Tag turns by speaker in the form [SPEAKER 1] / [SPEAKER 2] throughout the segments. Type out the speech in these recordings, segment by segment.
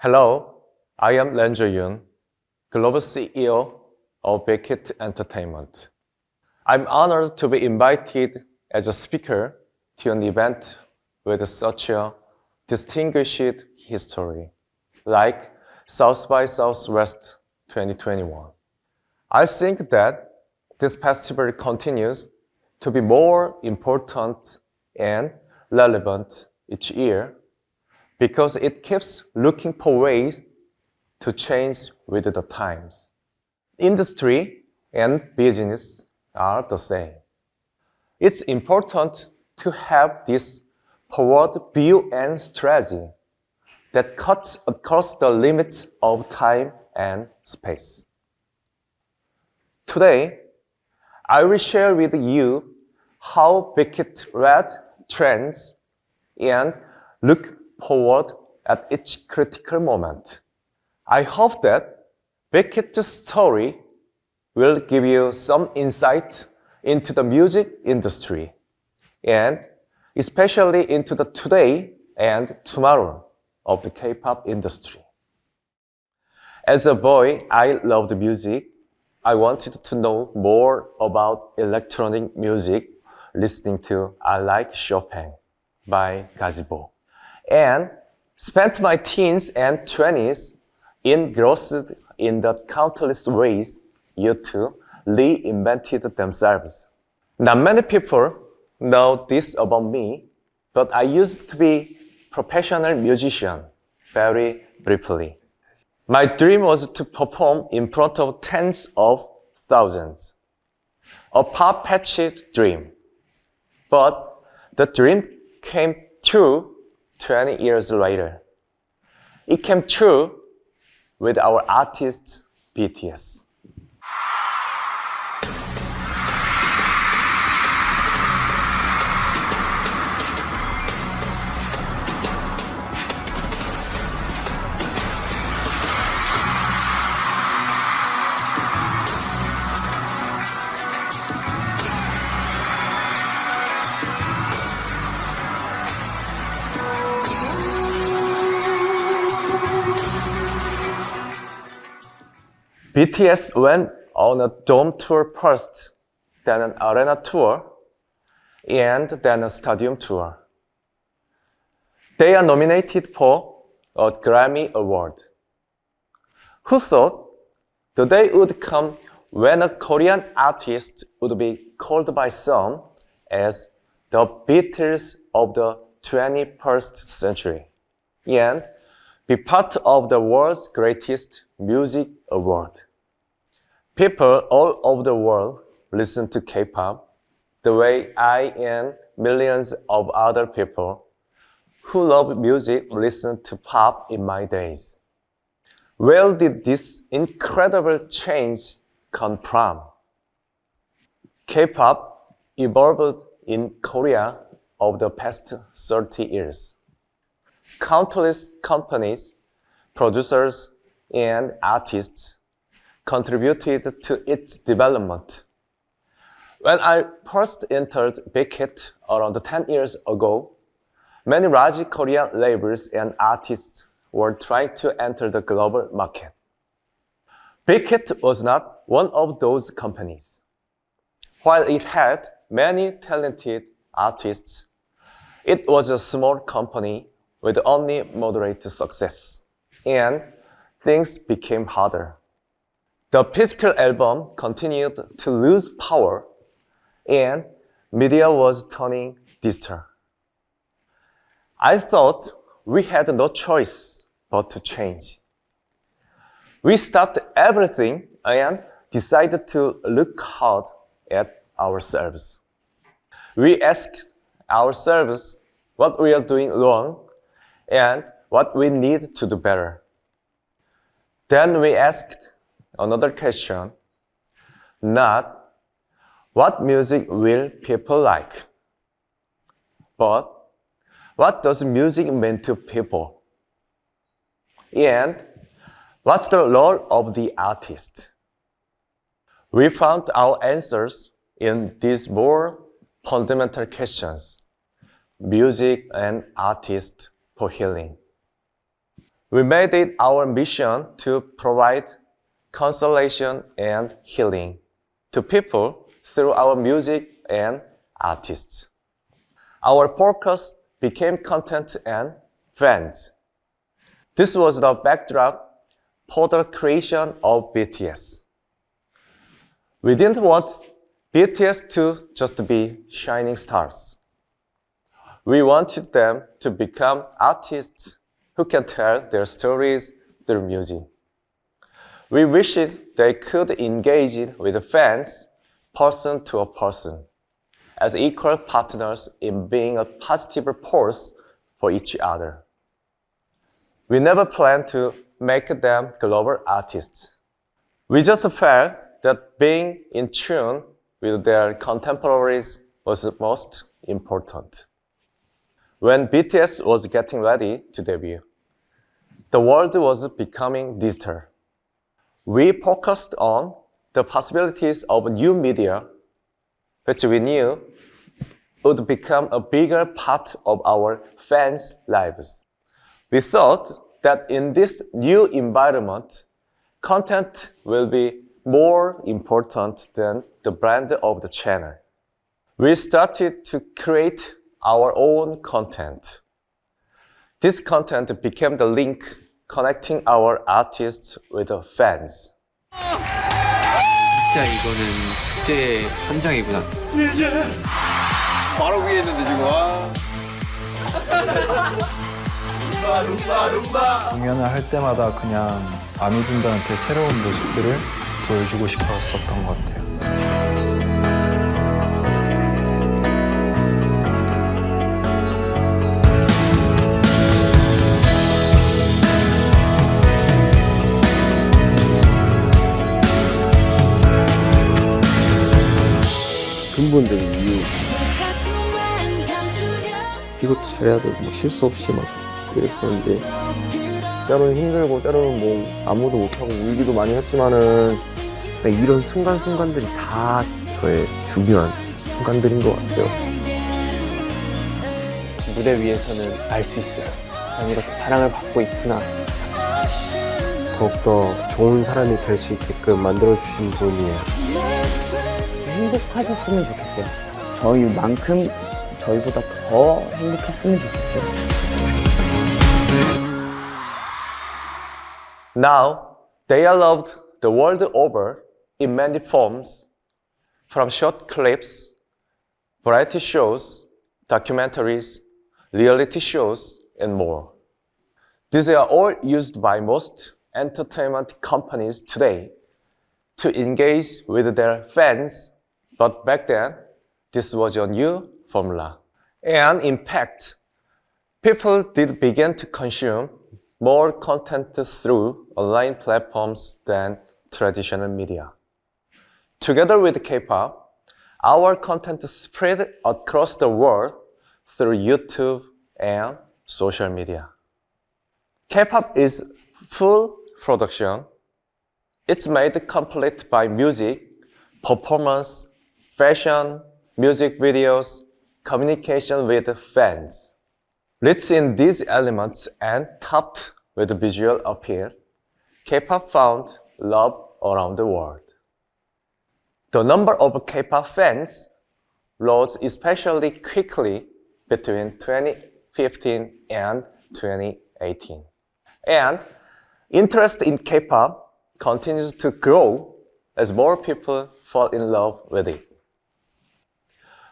[SPEAKER 1] Hello, I am Lenzo Yoon, Global CEO of BTS Entertainment. I'm honored to be invited as a speaker to an event with such a distinguished history, like South by Southwest 2021. I think that this festival continues to be more important and relevant each year because it keeps looking for ways to change with the times. Industry and business are the same. It's important to have this forward view and strategy that cuts across the limits of time and space. Today, I will share with you how BTS read trends and look forward at each critical moment. I hope that BTS' story will give you some insight into the music industry and especially into the today and tomorrow of the K-pop industry. As a boy, I loved music. I wanted to know more about electronic music, listening to I Like Chopin by Gazebo, and spent my teens and 20s engrossed in the countless ways YouTube reinvented themselves. Not many people know this about me, but I used to be a professional musician very briefly. My dream was to perform in front of tens of thousands. A far-fetched dream. But the dream came true 20 years later. It came true with our artist BTS. BTS went on a dome tour first, then an arena tour, and then a stadium tour. They are nominated for a Grammy Award. Who thought the day would come when a Korean artist would be called by some as the Beatles of the 21st century and be part of the world's greatest music award? People all over the world listen to K-pop the way I and millions of other people who love music listen to pop in my days. Where did this incredible change come from? K-pop evolved in Korea over the past 30 years. Countless companies, producers, and artists contributed to its development. When I first entered BTS around 10 years ago, many large Korean labels and artists were trying to enter the global market. BTS was not one of those companies. While it had many talented artists, it was a small company with only moderate success, and things became harder. The physical album continued to lose power, and media was turning digital. I thought we had no choice but to change. We stopped everything and decided to look hard at ourselves. We asked ourselves what we are doing wrong and what we need to do better. Then we asked another question, not what music will people like, but what does music mean to people? And what's the role of the artist? We found our answers in these more fundamental questions: music and artists for healing. We made it our mission to provide consolation and healing to people through our music and artists. Our focus became content and fans. This was the backdrop for the creation of BTS. We didn't want BTS to just be shining stars. We wanted them to become artists who can tell their stories through music. We wished they could engage with the fans person to a person as equal partners in being a positive force for each other. We never planned to make them global artists. We just felt that being in tune with their contemporaries was most important. When BTS was getting ready to debut, the world was becoming digital. We focused on the possibilities of new media, which we knew would become a bigger part of our fans' lives. We thought that in this new environment, content will be more important than the brand of the channel. We started to create our own content. This content became the link connecting our artists with the fans.
[SPEAKER 2] 진짜 이거는 숙제의 현장이구나.
[SPEAKER 3] 바로 위에 있는데 지금 와.
[SPEAKER 4] 공연을 할 때마다 그냥 아미분들한테 새로운 모습들을 보여주고 싶었었던 것 같아요.
[SPEAKER 5] 근본적인 이유 이것도 잘해야 되고 막 실수 없이 막 그랬었는데 때로는 힘들고 때로는 뭐 아무도 못하고 울기도 많이 했지만은 이런 순간순간들이 다 저의 중요한 순간들인 것 같아요. 무대 위에서는 알 수 있어요. 난 이렇게 사랑을 받고 있구나. 더욱더 좋은 사람이 될 수 있게끔 만들어주신 분이에요.
[SPEAKER 6] 행복하셨으면 좋겠어요. 저희만큼 저희보다 더 행복했으면 좋겠어요.
[SPEAKER 1] Now, they are loved the world over in many forms, from short clips, variety shows, documentaries, reality shows, and more. These are all used by most entertainment companies today to engage with their fans, but back then, this was a new formula. And in fact, people did begin to consume more content through online platforms than traditional media. Together with K-pop, our content spread across the world through YouTube and social media. K-pop is full production. It's made complete by music, performance, fashion, music videos, communication with fans. Rich in these elements and topped with visual appeal, K-pop found love around the world. The number of K-pop fans rose especially quickly between 2015 and 2018. And interest in K-pop continues to grow as more people fall in love with it.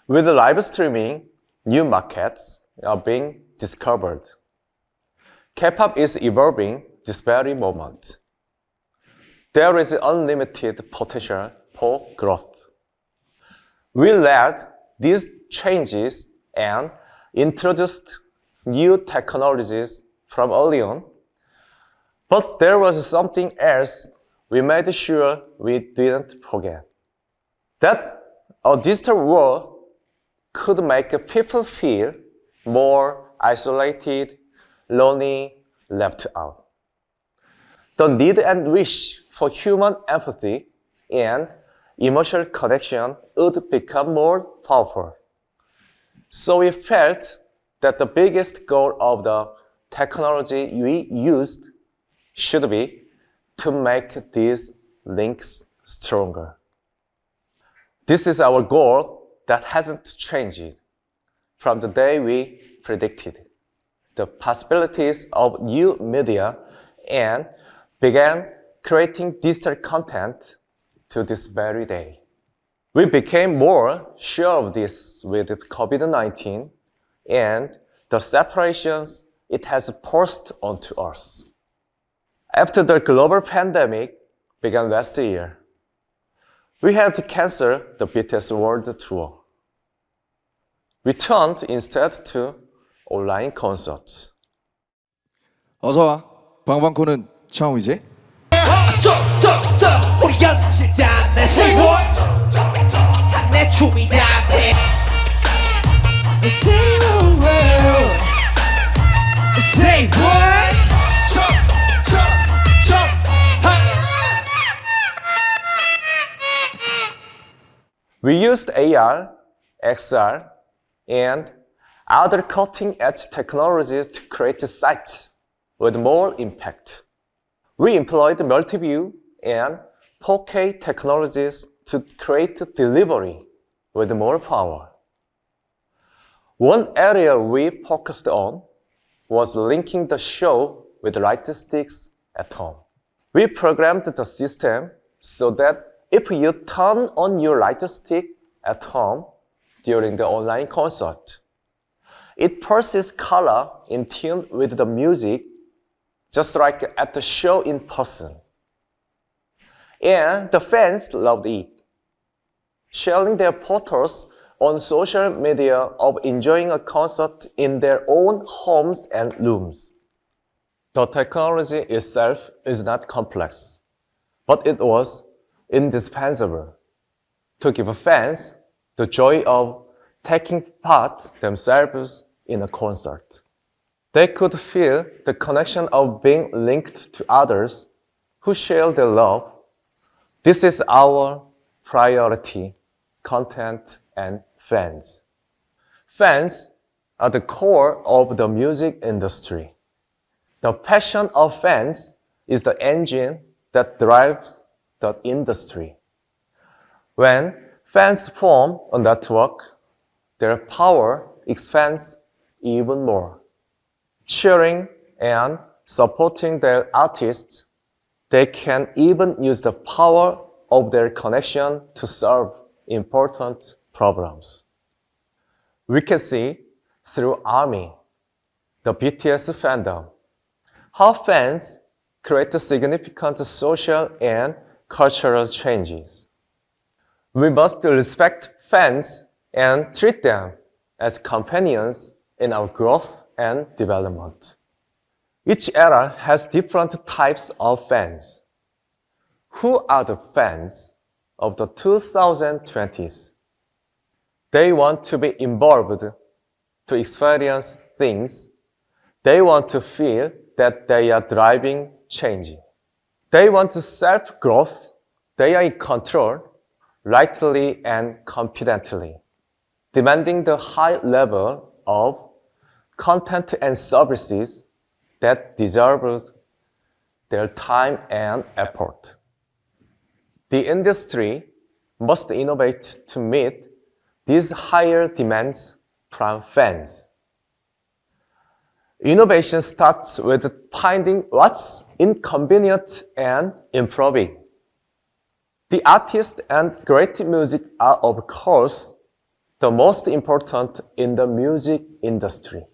[SPEAKER 1] With live streaming, new markets are being discovered. K-pop is evolving this very moment. There is unlimited potential for growth. We led these changes and introduced new technologies from early on, but there was something else we made sure we didn't forget. That a digital world could make people feel more isolated, lonely, left out. The need and wish for human empathy and emotional connection would become more powerful. So we felt that the biggest goal of the technology we used should be to make these links stronger. This is our goal that hasn't changed from the day we predicted the possibilities of new media and began creating digital content to this very day. We became more sure of this with COVID-19 and the separations it has forced onto us. After the global pandemic began last year, we had to cancel the BTS World Tour. We turned instead to online concerts.
[SPEAKER 3] 어서와. 방방코는 처음이지?
[SPEAKER 7] 우리 연습실 땀내 Say what 내 춤이 답해 Say what Say what
[SPEAKER 1] We used AR, XR, and other cutting-edge technologies to create sites with more impact. We employed multi-view and 4K technologies to create delivery with more power. One area we focused on was linking the show with light sticks at home. We programmed the system so that if you turn on your light stick at home during the online concert, it pulses color in tune with the music, just like at the show in person. And the fans loved it, sharing their photos on social media of enjoying a concert in their own homes and rooms. The technology itself is not complex, but it was indispensable to give fans the joy of taking part themselves in a concert. They could feel the connection of being linked to others who share their love. This is our priority, content and fans. Fans are the core of the music industry. The passion of fans is the engine that drives the industry. When fans form a network, their power expands even more. Cheering and supporting their artists, they can even use the power of their connection to solve important problems. We can see through ARMY, the BTS fandom, how fans create significant social and cultural changes. We must respect fans and treat them as companions in our growth and development. Each era has different types of fans. Who are the fans of the 2020s? They want to be involved, to experience things. They want to feel that they are driving change. They want self-growth. They are in control, rightly and confidently, demanding the high level of content and services that deserve their time and effort. The industry must innovate to meet these higher demands from fans. Innovation starts with finding what's inconvenient and improving. The artist and great music are, of course, the most important in the music industry.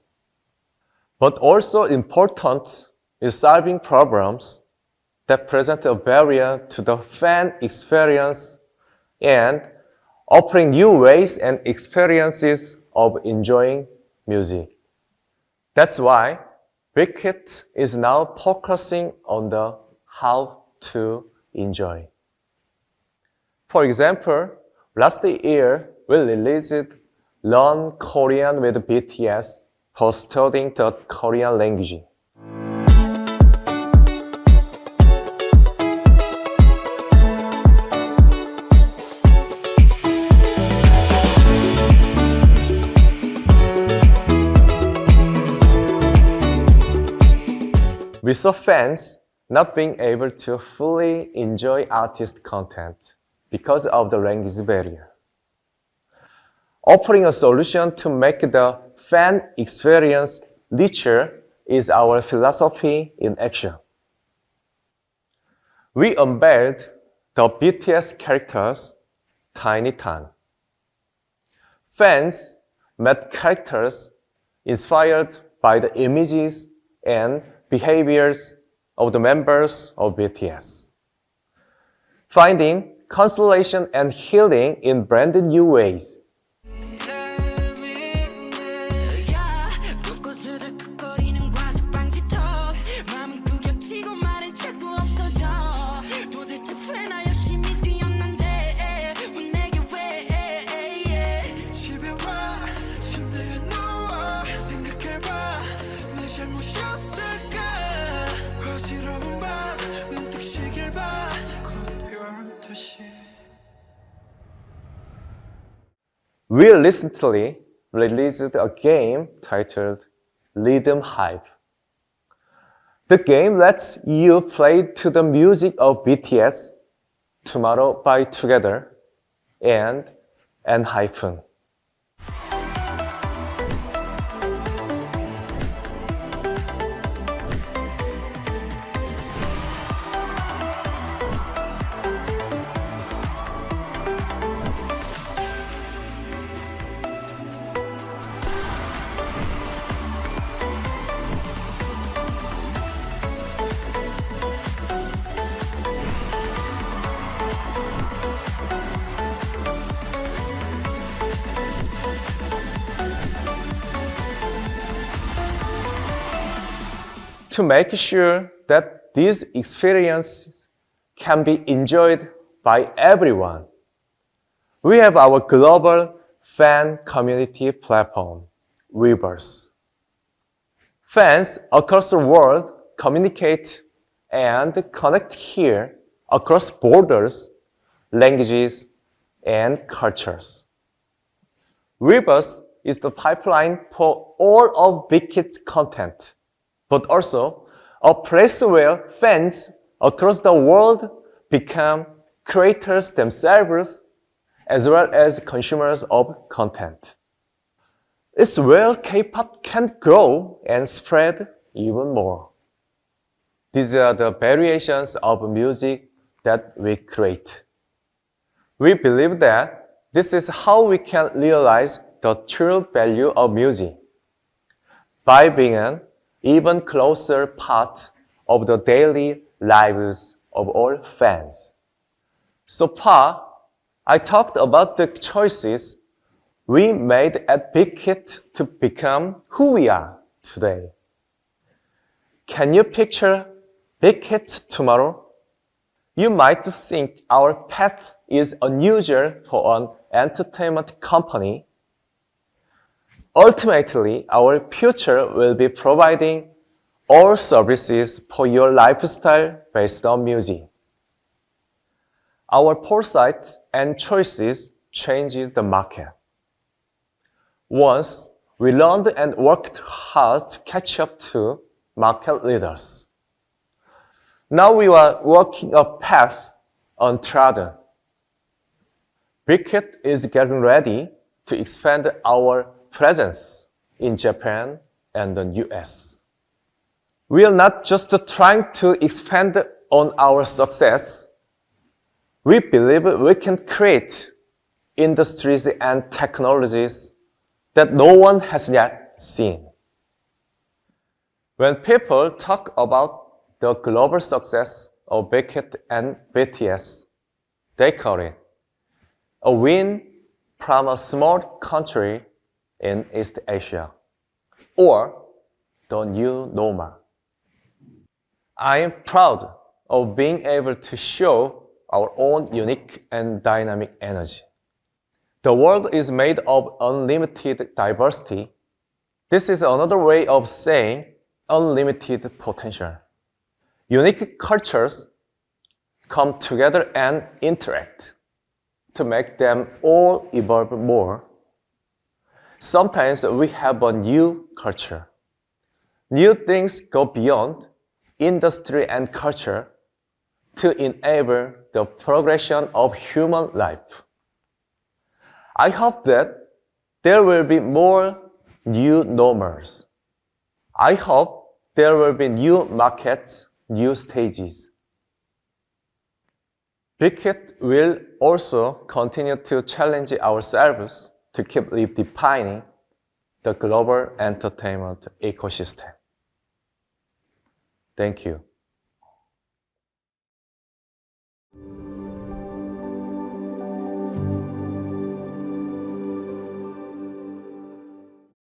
[SPEAKER 1] But also important is solving problems that present a barrier to the fan experience and offering new ways and experiences of enjoying music. That's why Wicked is now focusing on the how to enjoy. For example, last year we released Learn Korean with BTS for studying the Korean language. We saw fans not being able to fully enjoy artist content because of the language barrier. Offering a solution to make the fan experience richer is our philosophy in action. We unveiled the BTS characters, Tiny Tan. Fans met characters inspired by the images and behaviors of the members of BTS, finding consolation and healing in brand new ways. We recently released a game titled Rhythm Hype. The game lets you play to the music of BTS, Tomorrow by Together, and N-Hyphen. To make sure that these experiences can be enjoyed by everyone, we have our global fan community platform, Weverse. Fans across the world communicate and connect here across borders, languages, and cultures. Weverse is the pipeline for all of Big Hit's content, but also a place where fans across the world become creators themselves as well as consumers of content. It's where K-pop can grow and spread even more. These are the variations of music that we create. We believe that this is how we can realize the true value of music, by being an even closer part of the daily lives of all fans. So far, I talked about the choices we made at Big Hit to become who we are today. Can you picture Big Hit tomorrow? You might think our path is unusual for an entertainment company. Ultimately, our future will be providing all services for your lifestyle based on music. Our foresight and choices changed the market. Once, we learned and worked hard to catch up to market leaders. Now we are walking a path untrodden. Big Hit is getting ready to expand our presence in Japan and the US. We are not just trying to expand on our success. We believe we can create industries and technologies that no one has yet seen. When people talk about the global success of Big Hit and BTS, they call it a win from a small country in East Asia, or the new normal. I am proud of being able to show our own unique and dynamic energy. The world is made of unlimited diversity. This is another way of saying unlimited potential. Unique cultures come together and interact to make them all evolve more. Sometimes we have a new culture. New things go beyond industry and culture to enable the progression of human life. I hope that there will be more new normals. I hope there will be new markets, new stages. BTS will also continue to challenge ourselves to keep redefining the global entertainment ecosystem. Thank you.